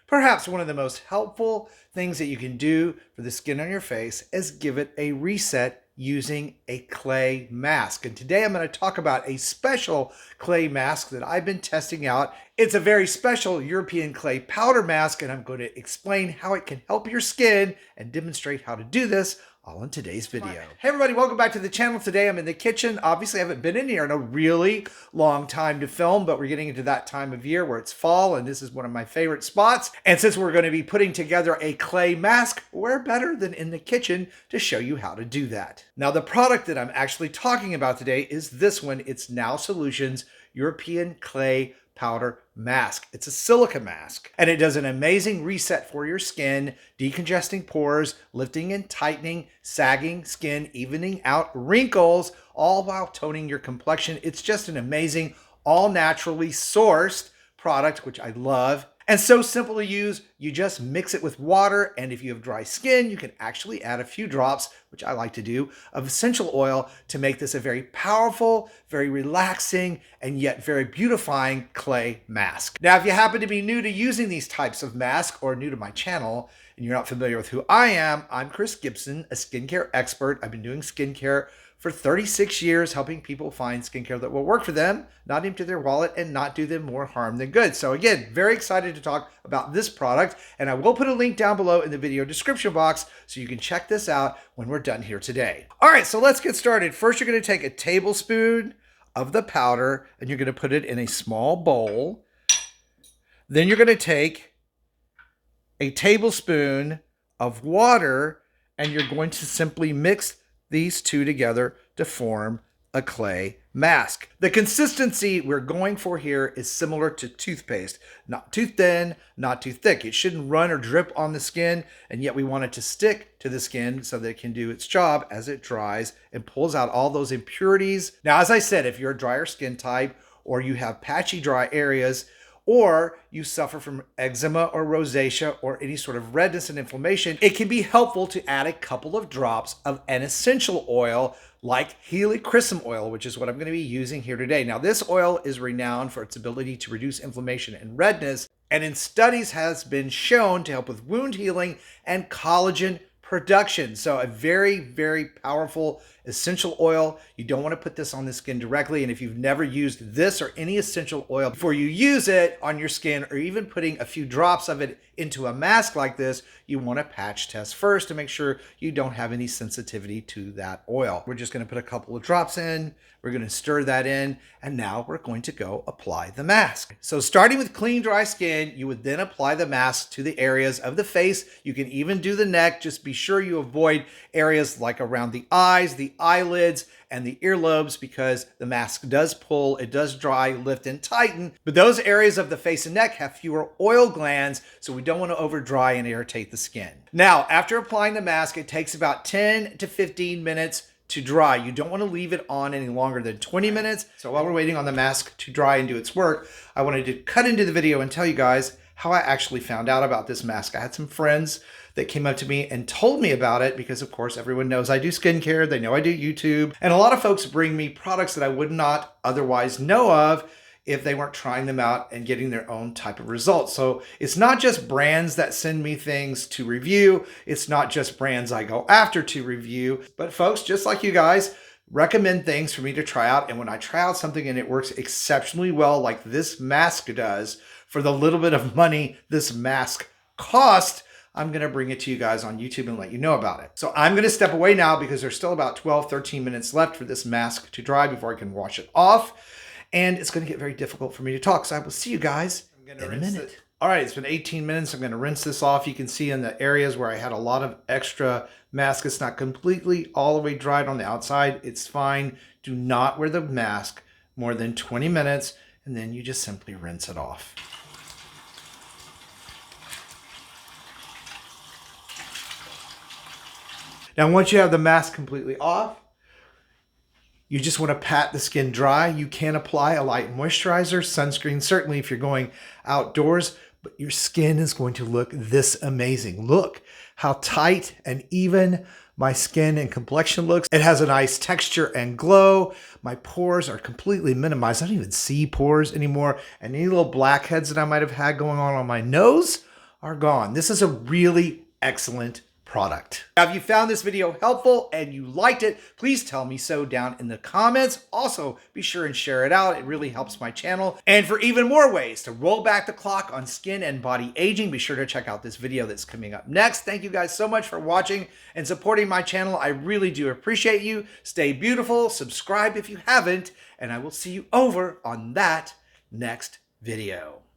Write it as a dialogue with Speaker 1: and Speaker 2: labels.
Speaker 1: Perhaps one of the most helpful things that you can do for the skin on your face is give it a reset using a clay mask. And today I'm going to talk about a special clay mask that I've been testing out. It's a very special European clay powder mask, and I'm going to explain how it can help your skin and demonstrate how to do this all in today's video. Hey everybody, welcome back to the channel. Today I'm in the kitchen. Obviously I haven't been in here in a really long time to film, but we're getting into that time of year where it's fall and this is one of my favorite spots. And since we're going to be putting together a clay mask, where better than in the kitchen to show you how to do that. Now the product that I'm actually talking about today is this one. It's Now Solutions European Clay Powder Mask. It's a silica mask and it does an amazing reset for your skin, decongesting pores, lifting and tightening, sagging skin, evening out wrinkles, all while toning your complexion. It's just an amazing, all naturally sourced product, which I love. And so simple to use. You just mix it with water, and if you have dry skin, you can actually add a few drops, which I like to do, of essential oil to make this a very powerful, very relaxing, and yet very beautifying clay mask. Now, if you happen to be new to using these types of masks or new to my channel, and you're not familiar with who I am, I'm Chris Gibson, a skincare expert. I've been doing skincare for 36 years, helping people find skincare that will work for them, not empty their wallet, and not do them more harm than good. So again, very excited to talk about this product, and I will put a link down below in the video description box so you can check this out when we're done here today. All right, so let's get started. First, you're gonna take a tablespoon of the powder, and you're gonna put it in a small bowl. Then you're gonna take a tablespoon of water, and you're going to simply mix these two together to form a clay mask. The consistency we're going for here is similar to toothpaste. Not too thin, not too thick. It shouldn't run or drip on the skin, and yet we want it to stick to the skin so that it can do its job as it dries and pulls out all those impurities. Now, as I said, if you're a drier skin type or you have patchy dry areas, or you suffer from eczema or rosacea or any sort of redness and inflammation, it can be helpful to add a couple of drops of an essential oil like helichrysum oil, which is what I'm going to be using here today. Now, this oil is renowned for its ability to reduce inflammation and redness, and in studies has been shown to help with wound healing and collagen production. So a very, very powerful essential oil. You don't want to put this on the skin directly. And if you've never used this or any essential oil before you use it on your skin, or even putting a few drops of it into a mask like this, you want to patch test first to make sure you don't have any sensitivity to that oil. We're just going to put a couple of drops in. We're going to stir that in, and now we're going to go apply the mask. So starting with clean, dry skin, you would then apply the mask to the areas of the face. You can even do the neck. Just be sure you avoid areas like around the eyes, the eyelids, and the earlobes, because the mask does pull, it does dry, lift, and tighten. But those areas of the face and neck have fewer oil glands, so we don't want to over dry and irritate the skin. Now, after applying the mask, it takes about 10 to 15 minutes to dry. You don't want to leave it on any longer than 20 minutes. So while we're waiting on the mask to dry and do its work, I wanted to cut into the video and tell you guys how I actually found out about this mask. I had some friends that came up to me and told me about it because, of course, everyone knows I do skincare. They know I do YouTube. And a lot of folks bring me products that I would not otherwise know of if they weren't trying them out and getting their own type of results. So it's not just brands that send me things to review. It's not just brands I go after to review. But folks, just like you guys, recommend things for me to try out. And when I try out something and it works exceptionally well, like this mask does, for the little bit of money this mask cost, I'm going to bring it to you guys on YouTube and let you know about it. So I'm going to step away now because there's still about 12, 13 minutes left for this mask to dry before I can wash it off. And it's going to get very difficult for me to talk. So I will see you guys in a minute. All right, it's been 18 minutes. I'm going to rinse this off. You can see in the areas where I had a lot of extra mask, it's not completely all the way dried on the outside. It's fine. Do not wear the mask more than 20 minutes, and then you just simply rinse it off. Now, once you have the mask completely off, you just want to pat the skin dry. You can apply a light moisturizer, sunscreen, certainly if you're going outdoors, but your skin is going to look this amazing. Look how tight and even my skin and complexion looks. It has a nice texture and glow. My pores are completely minimized. I don't even see pores anymore. And any little blackheads that I might have had going on my nose are gone. This is a really excellent product. Now, if you found this video helpful and you liked it, please tell me so down in the comments. Also, be sure and share it out. It really helps my channel. And for even more ways to roll back the clock on skin and body aging, be sure to check out this video that's coming up next. Thank you guys so much for watching and supporting my channel. I really do appreciate you. Stay beautiful, subscribe if you haven't, and I will see you over on that next video.